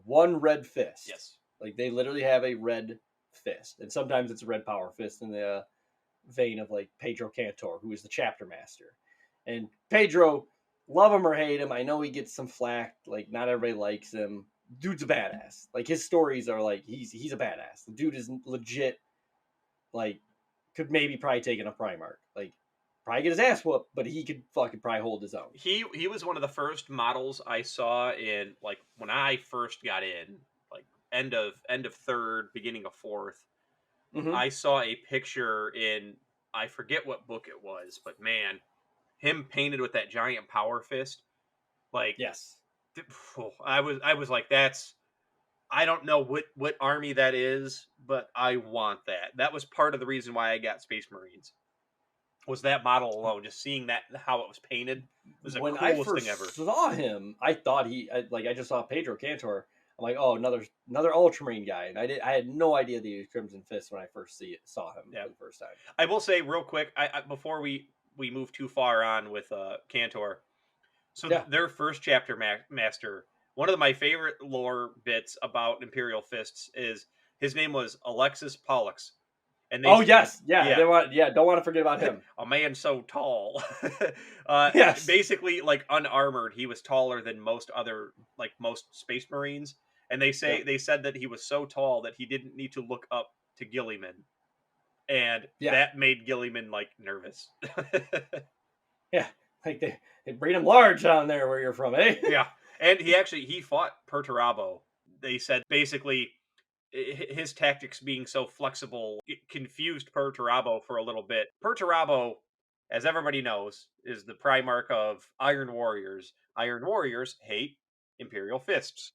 one red fist. Yes, like they literally have a red fist, and sometimes it's a red power fist in the vein of like Pedro Cantor, who is the chapter master. And Pedro, love him or hate him, I know he gets some flack. Like, not everybody likes him. Dude's a badass. Like, his stories are like he's a badass. The dude is legit. Like, could maybe probably take in a Primarch. Like, probably get his ass whooped, but he could fucking probably hold his own. He was one of the first models I saw in, like, when I first got in, like end of 3rd, beginning of 4th. Mm-hmm. I saw a picture in, I forget what book it was, but man, him painted with that giant power fist. Like, yes, I was like, that's, I don't know what army that is, but I want that. That was part of the reason why I got Space Marines. Was that model alone? Just seeing that, how it was painted, was the coolest thing ever. When I first saw him, I thought I just saw Pedro Cantor. I'm like, oh, another Ultramarine guy, and I had no idea that he was Crimson Fist when I first saw him for the first time. I will say real quick, I before we move too far on with Cantor. So their first chapter master, one of my favorite lore bits about Imperial Fists is his name was Alexis Pollux. And don't want to forget about him. A man so tall. Yes. Basically, like, unarmored, he was taller than most Space Marines. And they said that he was so tall that he didn't need to look up to Gilliman. And that made Gilliman, like, nervous. Yeah. Like, they breed him large down there where you're from, eh? Yeah. And he fought Perturabo. They said basically his tactics being so flexible, it confused Perturabo for a little bit. Perturabo, as everybody knows, is the Primarch of Iron Warriors. Iron Warriors hate Imperial Fists.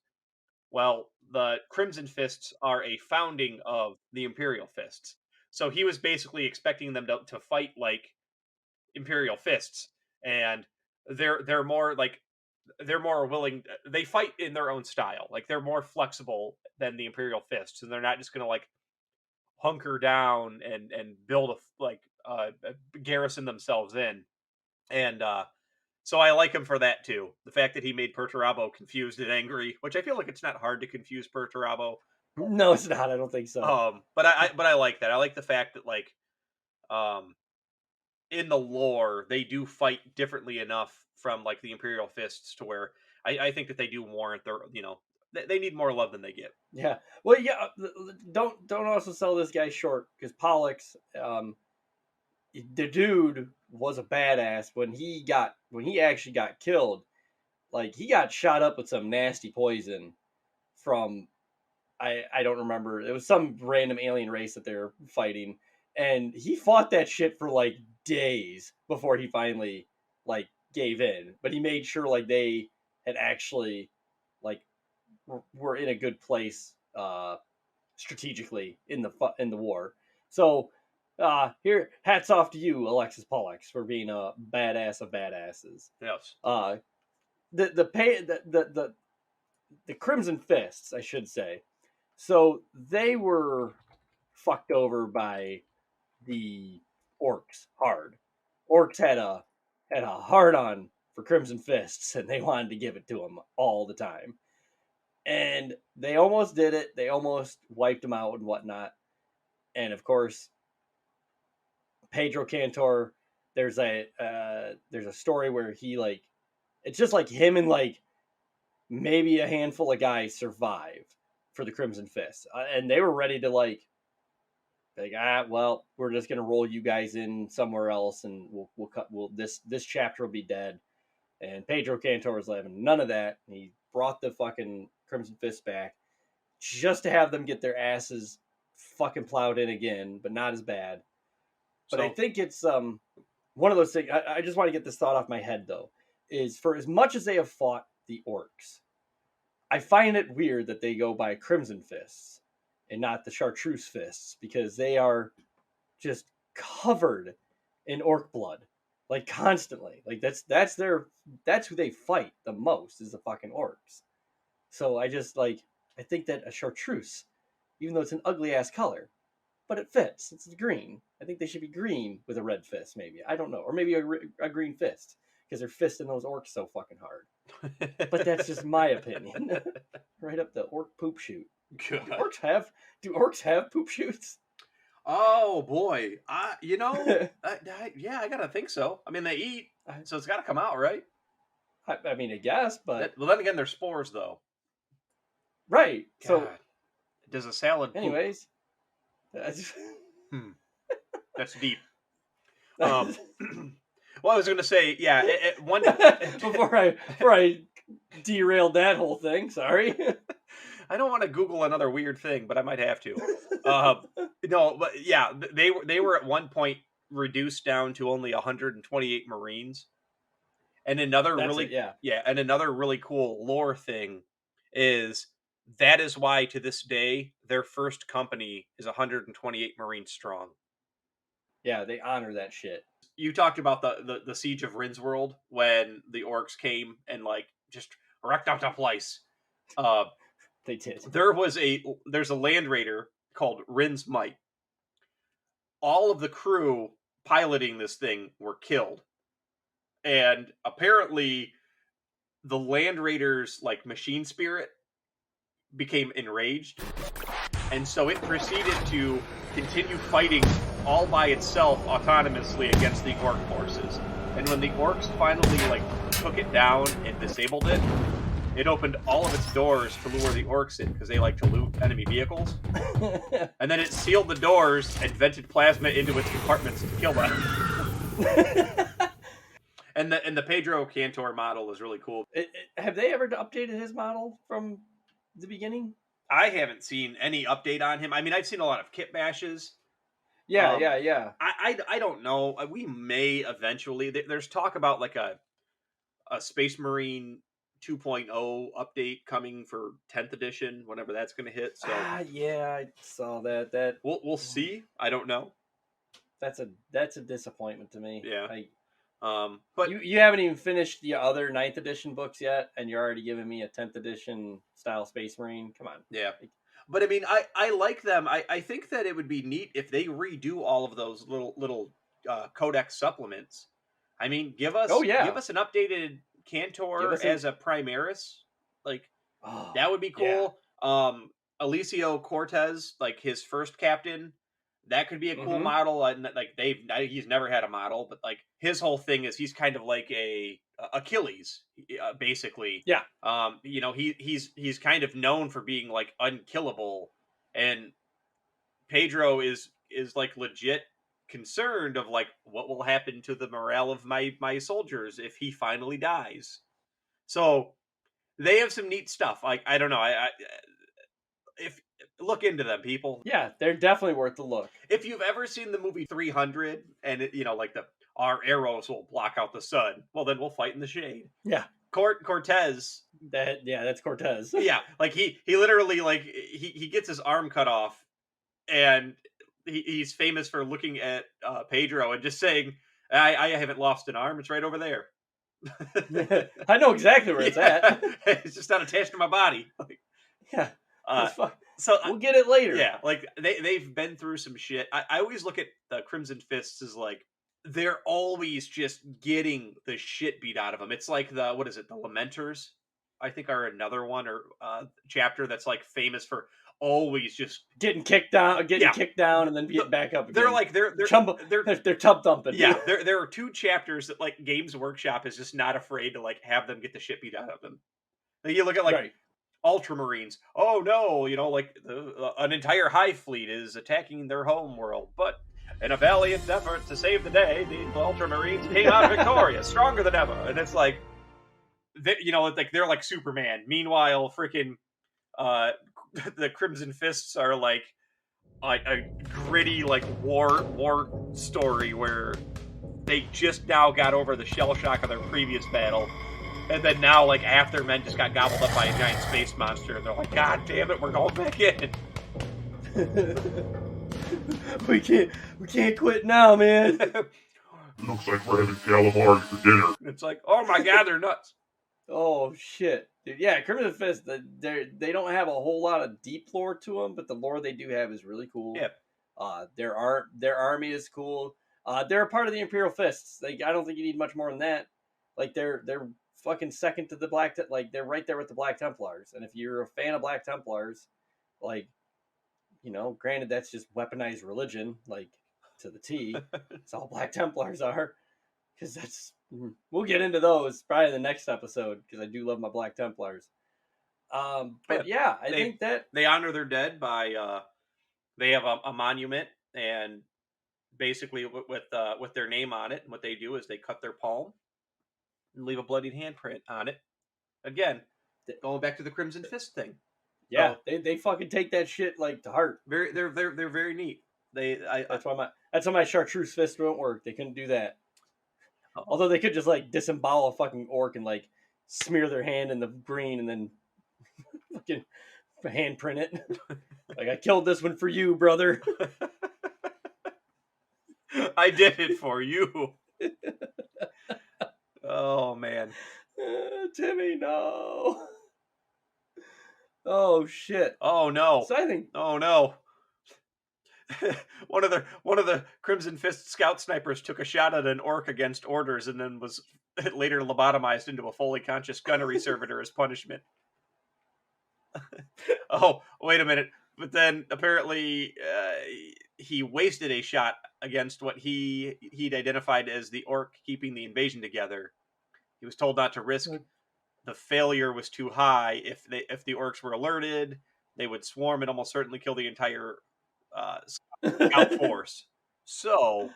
Well, the Crimson Fists are a founding of the Imperial Fists. So he was basically expecting them to fight like Imperial Fists. And they're more willing. They fight in their own style. Like, they're more flexible than the Imperial Fists, and they're not just going to like hunker down and build a garrison themselves in. And so I like him for that too. The fact that he made Perturabo confused and angry, which I feel like it's not hard to confuse Perturabo. No, it's not. I don't think so. But I like that. I like the fact that, like, in the lore, they do fight differently enough from like the Imperial Fists to where I think that they do warrant their, they need more love than they get. Yeah. Well, yeah. Don't also sell this guy short, because Pollux, the dude was a badass when he actually got killed. Like, he got shot up with some nasty poison from, I don't remember. It was some random alien race that they're fighting, and he fought that shit for like days before he finally like gave in. But he made sure like they had actually like were in a good place strategically in the war. So here, hats off to you, Alexis Pollux, for being a badass of badasses. Yes. The Crimson Fists, I should say. So they were fucked over by the orcs hard. Orcs had a hard on for Crimson Fists, and they wanted to give it to them all the time. And they almost did it. They almost wiped them out and whatnot. And of course, Pedro Cantor. There's a story where he like it's just like him and like maybe a handful of guys survive for the Crimson Fist, and they were ready to like well, we're just gonna roll you guys in somewhere else, and we'll cut. This chapter will be dead. And Pedro Cantor was having none of that. And he brought the fucking Crimson Fist back just to have them get their asses fucking plowed in again, but not as bad. But I think it's one of those things. I just want to get this thought off my head though. Is for as much as they have fought the orcs, I find it weird that they go by Crimson Fists and not the Chartreuse Fists, because they are just covered in orc blood, like constantly. Like that's who they fight the most is the fucking orcs. So I think that a Chartreuse, even though it's an ugly ass color, but it fits. It's green. I think they should be green with a red fist, maybe. I don't know, or maybe a green fist, because they're fisting those orcs so fucking hard. But that's just my opinion. Right up the orc poop chute. Do orcs have poop chutes? Oh boy, yeah, I gotta think so. I mean, they eat, so it's got to come out, right? I mean, I guess, but well, then again, they're spores, though. Right. God. So, does a salad? Anyways, that's deep. Well, I was gonna say, yeah, one before I derailed that whole thing. Sorry. I don't want to Google another weird thing, but I might have to. No, but yeah, they were at one point reduced down to only 128 Marines. And another really cool lore thing is that is why to this day their first company is 128 Marines strong. Yeah, they honor that shit. You talked about the siege of Rindsworld when the orcs came and like just wrecked out the place. They did. There's a land raider called Rin's Might. All of the crew piloting this thing were killed. And apparently the land raiders like machine spirit became enraged. And so it proceeded to continue fighting all by itself autonomously against the orc forces. And when the orcs finally like took it down and disabled it, it opened all of its doors to lure the orcs in because they like to loot enemy vehicles. And then it sealed the doors and vented plasma into its compartments to kill them. And the Pedro Cantor model is really cool. Have they ever updated his model from the beginning? I haven't seen any update on him. I mean, I've seen a lot of kit bashes. Yeah. I don't know. We may eventually. There's talk about like a Space Marine 2.0 update coming for 10th edition, whenever that's going to hit. So yeah, I saw that. That we'll see. I don't know. That's a disappointment to me. Yeah. But you haven't even finished the other 9th edition books yet, and you're already giving me a 10th edition style Space Marine. Come on. Yeah. But I mean, I like them. I think that it would be neat if they redo all of those little codex supplements. I mean, give us an updated Cantor as a Primaris. Like that would be cool. Yeah. Alicio Cortez, like his first captain, that could be a cool model. And like he's never had a model, but like his whole thing is he's kind of like a Achilles, basically. Yeah. He's kind of known for being like unkillable, and Pedro is like legit concerned of like what will happen to the morale of my soldiers if he finally dies. So they have some neat stuff. Like I don't know, if look into them, people. Yeah, they're definitely worth the look. If you've ever seen the movie 300 and like our arrows will block out the sun, well then we'll fight in the shade. Yeah. Cortez. That's Cortez. Yeah, like he literally like he gets his arm cut off, and he's famous for looking at Pedro and just saying, I haven't lost an arm, it's right over there. I know exactly where it's at. It's just not attached to my body. Like, yeah. So we'll get it later. Yeah, like they've been through some shit. I always look at the Crimson Fists as like they're always just getting the shit beat out of them. It's like the Lamenters, I think, are another one or chapter that's like famous for always just getting kicked down, and then getting back up again. They're like they're tub thumping. Yeah, there are two chapters that like Games Workshop is just not afraid to like have them get the shit beat out of them. Like, you look at like Ultramarines. Oh no, like an entire hive fleet is attacking their home world, but in a valiant effort to save the day, the Ultramarines came out victorious, stronger than ever. And it's like, they're like Superman. Meanwhile, freaking the Crimson Fists are like a gritty like war story where they just now got over the shell shock of their previous battle. And then now, like, half their men just got gobbled up by a giant space monster, and they're like, God damn it, we're going back in. we can't quit now, man. Looks like we're having calamari for dinner. It's like, oh my God, they're nuts. Oh shit, dude. Yeah, Crimson Fist. They don't have a whole lot of deep lore to them, but the lore they do have is really cool. Yeah. Their army is cool. They're a part of the Imperial Fists. I don't think you need much more than that. Like they're fucking second to the Black, like they're right there with the Black Templars. And if you're a fan of Black Templars, like, granted that's just weaponized religion, like to the T. It's all Black Templars are, because we'll get into those probably in the next episode, because I do love my Black Templars. But yeah, I think that they honor their dead by they have a monument, and basically with their name on it. And what they do is they cut their palm and leave a bloodied handprint on it. Again, going back to the Crimson Fist thing. Yeah, they fucking take that shit like to heart. They're very neat. That's why my chartreuse fist won't work. They couldn't do that. Although they could just like disembowel a fucking orc and like smear their hand in the green and then fucking handprint it. Like, I killed this one for you, brother. I did it for you. Oh man, Timmy, no. Oh shit. Oh no. So I think. Oh no. one of the Crimson Fist scout snipers took a shot at an orc against orders, and then was later lobotomized into a fully conscious gunnery servitor as punishment. Oh, wait a minute. But then apparently he wasted a shot against what he'd identified as the orc keeping the invasion together. He was told not to risk. The failure was too high. If the orcs were alerted, they would swarm and almost certainly kill the entire scout force. So,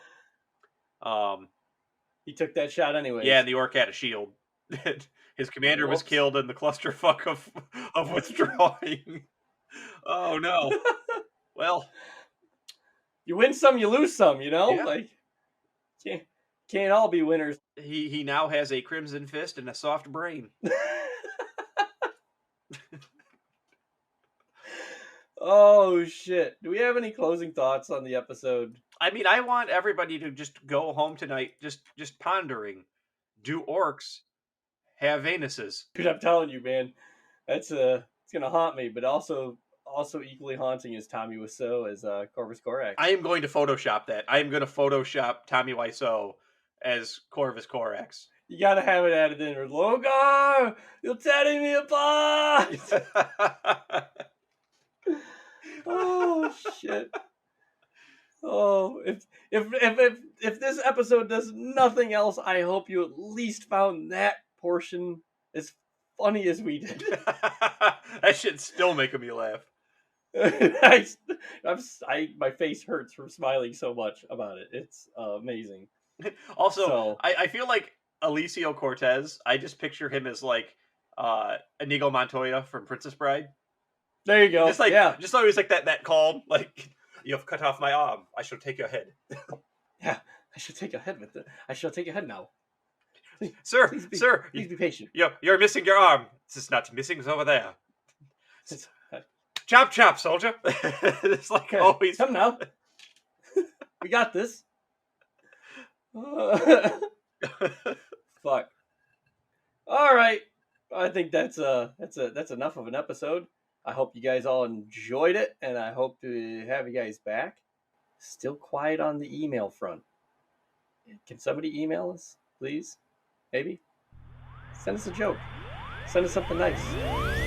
he took that shot anyway. Yeah, and the orc had a shield. His commander was killed in the clusterfuck of withdrawing. Oh no. Well, you win some, you lose some. Yeah. Like can't all be winners. He now has a Crimson Fist and a soft brain. Oh shit! Do we have any closing thoughts on the episode? I mean, I want everybody to just go home tonight, just pondering: do orcs have anuses? Dude, I'm telling you, man, it's gonna haunt me. But also equally haunting is Tommy Wiseau as Corvus Corax. I am going to Photoshop that. I am going to Photoshop Tommy Wiseau as Corvus Corax. You gotta have it added in. Logar, you're tearing me apart. Oh shit! Oh, if this episode does nothing else, I hope you at least found that portion as funny as we did. That shit's still making me laugh. My face hurts from smiling so much about it. It's amazing. Also, I feel like Alicio Cortez, I just picture him as like Inigo Montoya from Princess Bride. There you go. Just like, yeah. just always like that calm, like, you have cut off my arm. I shall take your head. Yeah. I shall take your head with it. I shall take your head now. Sir, Please you, be patient. you're missing your arm. It's not missing. It's over there. Chop, chop, soldier. It's like always. Come now. We got this. Fuck. All right. I think that's enough of an episode. I hope you guys all enjoyed it, and I hope to have you guys back. Still quiet on the email front. Can somebody email us, please? Maybe? Send us a joke. Send us something nice.